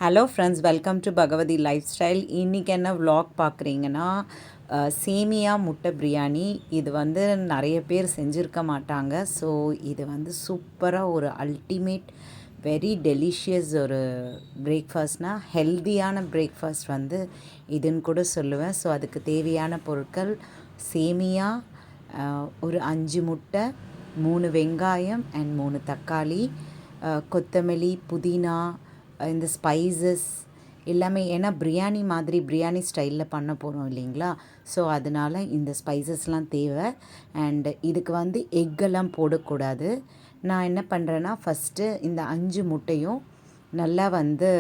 Hello friends, welcome to Bhagavathi life style. இன்றைக்கி என்ன vlog பார்க்குறீங்கன்னா, சேமியா முட்டை பிரியாணி. இது வந்து நிறைய பேர் செஞ்சுருக்க மாட்டாங்க. ஸோ இது வந்து சூப்பராக ஒரு அல்டிமேட் வெரி டெலிஷியஸ் ஒரு பிரேக்ஃபாஸ்ட்னால் ஹெல்தியான பிரேக்ஃபாஸ்ட் வந்து இதுன்னு கூட சொல்லுவேன். ஸோ அதுக்கு தேவையான பொருட்கள் சேமியா, ஒரு 5 முட்டை, 3 வெங்காயம் அண்ட் 3 தக்காளி, கொத்தமல்லி, புதினா, இந்த ஸ்பைசஸ் எல்லாமே. ஏன்னா பிரியாணி மாதிரி பிரியாணி ஸ்டைலில் பண்ண போகிறோம் இல்லைங்களா? ஸோ அதனால் இந்த ஸ்பைசஸ்லாம் தேவை. அண்டு இதுக்கு வந்து எக்கெல்லாம் போடக்கூடாது. நான் என்ன பண்ணுறேன்னா, ஃபஸ்ட்டு இந்த 5 முட்டையும் நல்லா வந்து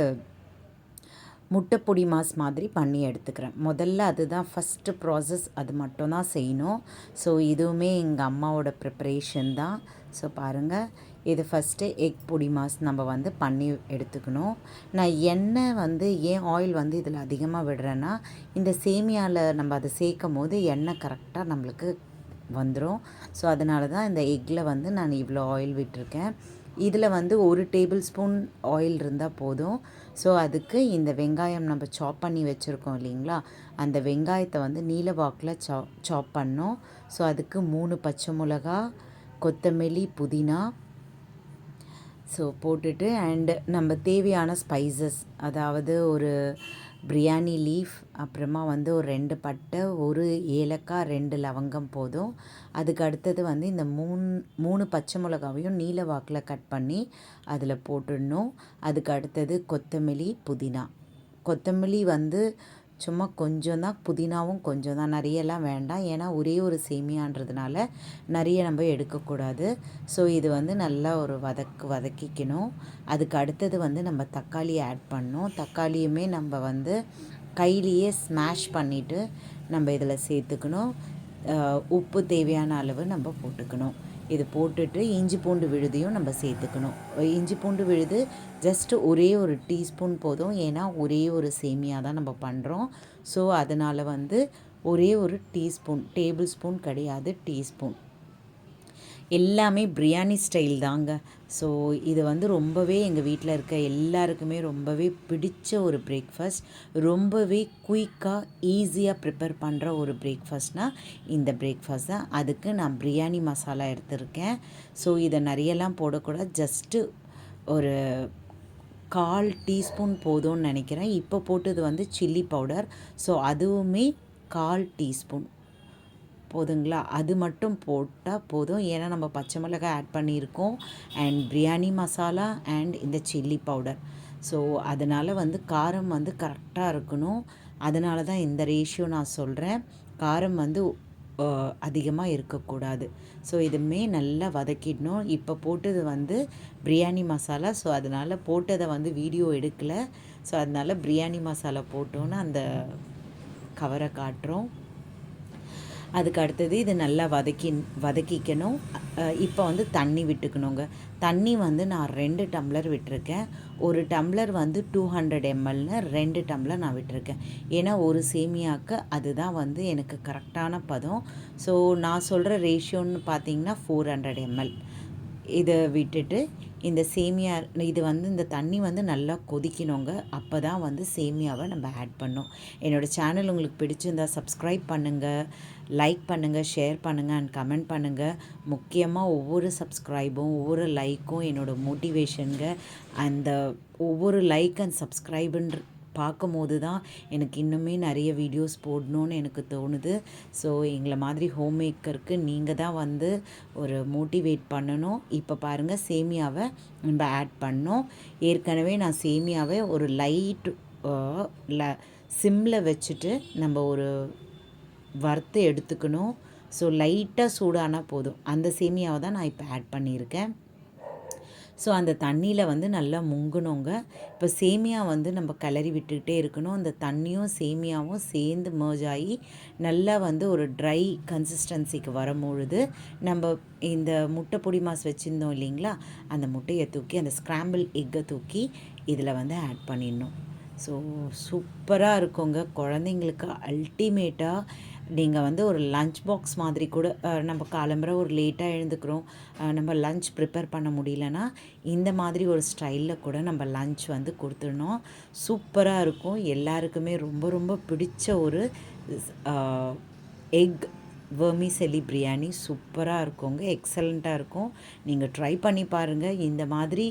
முட்டைப்பொடி மாஸ் மாதிரி பண்ணி எடுத்துக்கிறேன். முதல்ல அதுதான் ஃபஸ்ட்டு ப்ராசஸ், அது மட்டும்தான் செய்யணும். ஸோ இதுவுமே எங்கள் அம்மாவோட ப்ரிப்பரேஷன் தான். ஸோ பாருங்கள், இது ஃபஸ்ட்டு எக் பொடி மாஸ் நம்ம வந்து பண்ணி எடுத்துக்கணும். நான் எண்ணெய் வந்து ஏன் ஆயில் வந்து இதில் அதிகமாக விடுறேன்னா, இந்த சேமியாவில் நம்ம அதை சேர்க்கும் போது எண்ணெய் கரெக்டாக நம்மளுக்கு வந்துடும். ஸோ அதனால தான் இந்த எக்கில் வந்து நான் இவ்வளோ ஆயில் விட்டிருக்கேன். இதில் வந்து 1 டேபிள் ஸ்பூன் ஆயில் இருந்தால் போதும். ஸோ அதுக்கு இந்த வெங்காயம் நம்ம சாப் பண்ணி வச்சுருக்கோம் இல்லைங்களா, அந்த வெங்காயத்தை வந்து நீல வாக்கில் சாப் பண்ணோம். ஸோ அதுக்கு 3 பச்சை மிளகா, கொத்தமல்லி, புதினா ஸோ போட்டுட்டு, அண்டு நம்ம தேவையான ஸ்பைசஸ், அதாவது ஒரு பிரியாணி லீஃப், அப்புறமா வந்து ஒரு 2 பட்டை, 1 ஏலக்காய், 2 லவங்கம் போதும். அதுக்கு அடுத்தது வந்து இந்த 3 பச்சை மிளகாவையும் நீல வாக்கில் கட் பண்ணி அதில் போட்டுடணும். அதுக்கு அடுத்தது கொத்தமல்லி, புதினா. கொத்தமல்லி வந்து சும்மா கொஞ்சம் தான், புதினாவும் கொஞ்சம் தான், நிறையெல்லாம் வேண்டாம். ஏன்னா ஒரே ஒரு சேமியான்றதுனால நிறைய நம்ம எடுக்கக்கூடாது. ஸோ இது வந்து நல்லா ஒரு வதக்கிக்கணும். அதுக்கு அடுத்தது வந்து நம்ம தக்காளி ஆட் பண்ணோம். தக்காளியுமே நம்ம வந்து கையிலேயே ஸ்மாஷ் பண்ணிவிட்டு நம்ம இதில் சேர்த்துக்கணும். உப்பு தேவையான அளவு நம்ம போட்டுக்கணும். இது போட்டுட்டு இஞ்சி பூண்டு விழுதையும் நம்ம சேர்த்துக்கணும். இஞ்சி பூண்டு விழுது ஜஸ்ட்டு ஒரே ஒரு டீஸ்பூன் போதும். ஏன்னா ஒரே ஒரு சேமியா தான் நம்ம பண்ணுறோம். ஸோ அதனால் வந்து ஒரே ஒரு டீஸ்பூன், டேபிள் ஸ்பூன் கிடையாது, டீஸ்பூன். எல்லாமே பிரியாணி ஸ்டைல் தாங்க. ஸோ இது வந்து ரொம்பவே எங்கள் வீட்டில் இருக்க எல்லாருக்குமே ரொம்பவே பிடிச்ச ஒரு பிரேக்ஃபாஸ்ட். ரொம்பவே குயிக்காக ஈஸியாக ப்ரிப்பேர் பண்ணுற ஒரு பிரேக்ஃபாஸ்ட்னால் இந்த பிரேக்ஃபாஸ்ட் தான். அதுக்கு நான் பிரியாணி மசாலா எடுத்திருக்கேன். ஸோ இதை நிறையெல்லாம் போடக்கூடாது, ஜஸ்ட்டு ஒரு 1/4 டீஸ்பூன் போதும்னு நினைக்கிறேன். இப்போ போட்டது வந்து சில்லி பவுடர். ஸோ அதுவுமே 1/4 டீஸ்பூன் போதுங்களா? அது மட்டும் போட்டால் போதும். ஏன்னா நம்ம பச்சை மிளகாய் ஆட் பண்ணியிருக்கோம், அண்ட் பிரியாணி மசாலா அண்ட் இந்த சில்லி பவுடர். ஸோ அதனால் வந்து காரம் வந்து கரெக்டாக இருக்கணும். அதனால தான் இந்த ரேஷியோ நான் சொல்கிறேன். காரம் வந்து அதிகமாக இருக்கக்கூடாது. ஸோ இதுவுமே நல்லா வதக்கிடணும். இப்போ போட்டது வந்து பிரியாணி மசாலா. ஸோ அதனால் போட்டதை வந்து வீடியோ எடுக்கலை. ஸோ அதனால் பிரியாணி மசாலா போட்டோன்னு அந்த கவரை காட்டுறோம். அதுக்கு அடுத்தது இது நல்லா வதக்கிக்கணும். இப்போ வந்து தண்ணி விட்டுக்கணுங்க. தண்ணி வந்து நான் 2 டம்ளர் விட்டுருக்கேன். ஒரு டம்ளர் வந்து 200 mlன்னு 2 டம்ளர் நான் விட்டுருக்கேன். ஏன்னா ஒரு சேமியாவுக்கு அதுதான் வந்து எனக்கு கரெக்டான பதம். ஸோ நான் சொல்கிற ரேஷியோன்னு பார்த்தீங்கன்னா 400 ml. இதை விட்டுட்டு இந்த சேமியா, இது வந்து இந்த தண்ணி வந்து நல்லா கொதிக்கணுங்க. அப்போ தான் வந்து சேமியாவை நம்ம ஆட் பண்ணோம். என்னோடய சேனல் உங்களுக்கு பிடிச்சிருந்தா சப்ஸ்கிரைப் பண்ணுங்கள், லைக் பண்ணுங்கள், ஷேர் பண்ணுங்கள் அண்ட் கமெண்ட் பண்ணுங்கள். முக்கியமாக ஒவ்வொரு சப்ஸ்கிரைபும் ஒவ்வொரு லைக்கும் என்னோடய மோட்டிவேஷனுங்க. அந்த ஒவ்வொரு லைக் அண்ட் சப்ஸ்கிரைபுன்ற பார்க்கும்போது தான் எனக்கு இன்னுமே நிறைய வீடியோஸ் போடணுன்னு எனக்கு தோணுது. ஸோ எங்களை மாதிரி ஹோம் மேக்கருக்கு நீங்கள் தான் வந்து ஒரு மோட்டிவேட் பண்ணணும். இப்போ பாருங்கள், சேமியாவை நம்ம ஆட் பண்ணோம். ஏற்கனவே நான் சேமியாவை ஒரு லைட் சிம்மில் வச்சுட்டு நம்ம ஒரு வறுத்து எடுத்துக்கணும். ஸோ லைட்டாக சூடானால் போதும். அந்த சேமியாவை தான் நான் இப்போ ஆட் பண்ணியிருக்கேன். ஸோ அந்த தண்ணியில் வந்து நல்லா முங்கணுங்க. இப்போ சேமியா வந்து நம்ம கிளறி விட்டுக்கிட்டே இருக்கணும். அந்த தண்ணியும் சேமியாவும் சேர்ந்து மர்ஜ் ஆகி நல்லா வந்து ஒரு ட்ரை கன்சிஸ்டன்சிக்கு வரும்பொழுது நம்ம இந்த முட்டை பொடி மாஸ் வச்சுருந்தோம் இல்லைங்களா, அந்த முட்டையை தூக்கி, அந்த ஸ்க்ராம்பிள் எக்கை தூக்கி இதில் வந்து ஆட் பண்ணிடணும். ஸோ சூப்பராக இருக்குங்க. குழந்தைங்களுக்கு அல்டிமேட்டாக நீங்கள் வந்து ஒரு லஞ்ச் பாக்ஸ் மாதிரி கூட நம்ம காலம்பரை ஒரு லேட்டாக எழுந்துக்கிறோம், நம்ம லஞ்ச் ப்ரிப்பேர் பண்ண முடியலன்னா இந்த மாதிரி ஒரு ஸ்டைலில் கூட நம்ம லஞ்ச் வந்து கொடுத்துடணும். சூப்பராக இருக்கும். எல்லாருக்குமே ரொம்ப ரொம்ப பிடிச்ச ஒரு எக் வெர்மிசெல்லி பிரியாணி சூப்பராக இருக்குங்க. எக்ஸலண்ட்டாக இருக்கும். நீங்கள் ட்ரை பண்ணி பாருங்கள். இந்த மாதிரி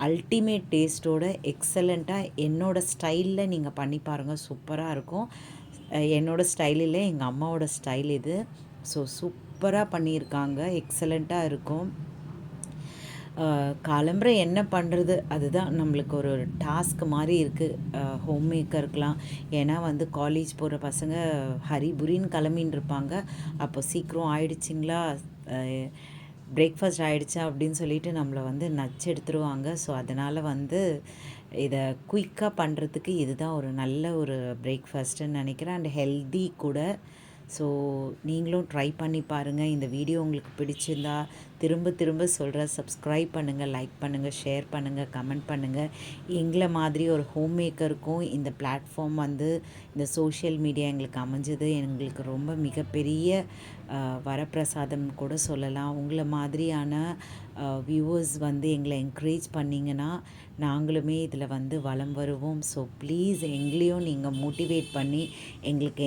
அல்டிமேட் டேஸ்ட்டோட எக்ஸலண்ட்டாக என்னோடய ஸ்டைலில் நீங்கள் பண்ணி பாருங்கள். சூப்பராக இருக்கும். என்னோடய ஸ்டைல் இல்லை, எங்கள் அம்மாவோட ஸ்டைல் இது. ஸோ சூப்பராக பண்ணியிருக்காங்க. எக்ஸலண்ட்டாக இருக்கும். காலம்பரை என்ன பண்ணுறது, அதுதான் நம்மளுக்கு ஒரு டாஸ்க் மாதிரி இருக்குது ஹோம் மேக்கருக்கெலாம். ஏன்னா வந்து காலேஜ் போகிற பசங்க ஹரிபுரின்னு கிளம்பின்னு இருப்பாங்க. அப்போ சீக்கிரம் ஆயிடுச்சிங்களா, பிரேக்ஃபாஸ்ட் ஆகிடுச்சா அப்படின்னு சொல்லிட்டு நம்மளை வந்து நச்செடுத்துருவாங்க. ஸோ அதனால் வந்து இதை குயிக்காக பண்ணுறதுக்கு இதுதான் ஒரு நல்ல ஒரு பிரேக்ஃபாஸ்ட்டுன்னு நினைக்கிறேன். அண்ட் ஹெல்தி கூட. ஸோ நீங்களும் ட்ரை பண்ணி பாருங்கள். இந்த வீடியோ உங்களுக்கு பிடிச்சிருந்தா திரும்ப திரும்ப சொல்கிறேன், சப்ஸ்கிரைப் பண்ணுங்கள், லைக் பண்ணுங்கள், ஷேர் பண்ணுங்கள், கமெண்ட் பண்ணுங்கள். எங்களை மாதிரி ஒரு ஹோம் மேக்கருக்கும் இந்த பிளாட்ஃபார்ம் வந்து இந்த சோஷியல் மீடியா எங்களுக்கு அமைஞ்சது எங்களுக்கு ரொம்ப மிகப்பெரிய வரப்பிரசாதம் கூட சொல்லலாம். உங்களை மாதிரியான வியூவர்ஸ் வந்து எங்களை என்கரேஜ் பண்ணிங்கன்னா நாங்களுமே இதில் வந்து வலம் வருவோம். ஸோ ப்ளீஸ் எங்களையும் நீங்கள் மோட்டிவேட் பண்ணி எங்களுக்கு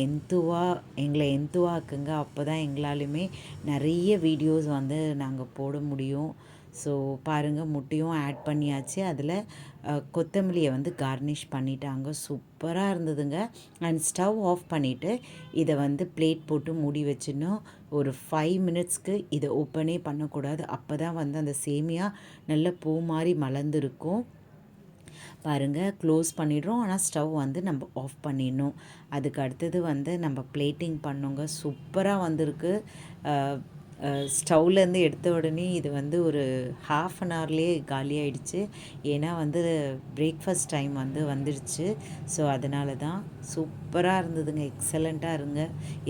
எங்களை எந்துவாக்குங்க. அப்போ தான் எங்களாலுமே நிறைய வீடியோஸ் வந்து நாங்கள் போட முடியும். ஸோ பாருங்கள், முட்டையும் ஆட் பண்ணியாச்சு. அதில் கொத்தமல்லியை வந்து கார்னிஷ் பண்ணிட்டாங்க. சூப்பராக இருந்ததுங்க. அண்ட் ஸ்டவ் ஆஃப் பண்ணிவிட்டு இதை வந்து பிளேட் போட்டு மூடி வச்சிடணும். ஒரு 5 மினிட்ஸ்க்கு இதை ஓப்பனே பண்ணக்கூடாது. அப்போ தான் வந்து அந்த சேமியா நல்ல பூ மாதிரி மலர்ந்துருக்கும். பாருங்கள், க்ளோஸ் பண்ணிடுறோம். ஆனால் ஸ்டவ் வந்து நம்ம ஆஃப் பண்ணிடணும். அதுக்கு அடுத்தது வந்து நம்ம பிளேட்டிங் பண்ணோங்க. சூப்பராக வந்திருக்கு. ஸ்டவ்லேருந்து எடுத்த உடனே இது வந்து ஒரு ½ அன் ஹவர்லேயே காலி ஆகிடுச்சு. ஏன்னா வந்து பிரேக்ஃபாஸ்ட் டைம் வந்து வந்துடுச்சு. ஸோ அதனால தான். சூப்பராக இருந்ததுங்க. எக்ஸலண்ட்டாக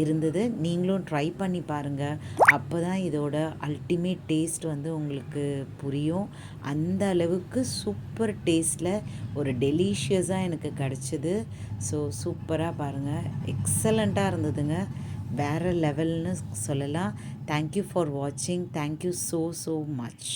இருந்தது. நீங்களும் ட்ரை பண்ணி பாருங்கள். அப்போ தான் இதோட அல்டிமேட் டேஸ்ட் வந்து உங்களுக்கு புரியும். அந்த அளவுக்கு சூப்பர் டேஸ்ட்டில் ஒரு டெலிஷியஸாக எனக்கு கிடச்சிது. ஸோ சூப்பராக பாருங்கள், எக்ஸலண்ட்டாக இருந்ததுங்க. வேறு லெவல்னு சொல்லலாம். தேங்க்யூ ஃபார் வாட்சிங். Thank you so much.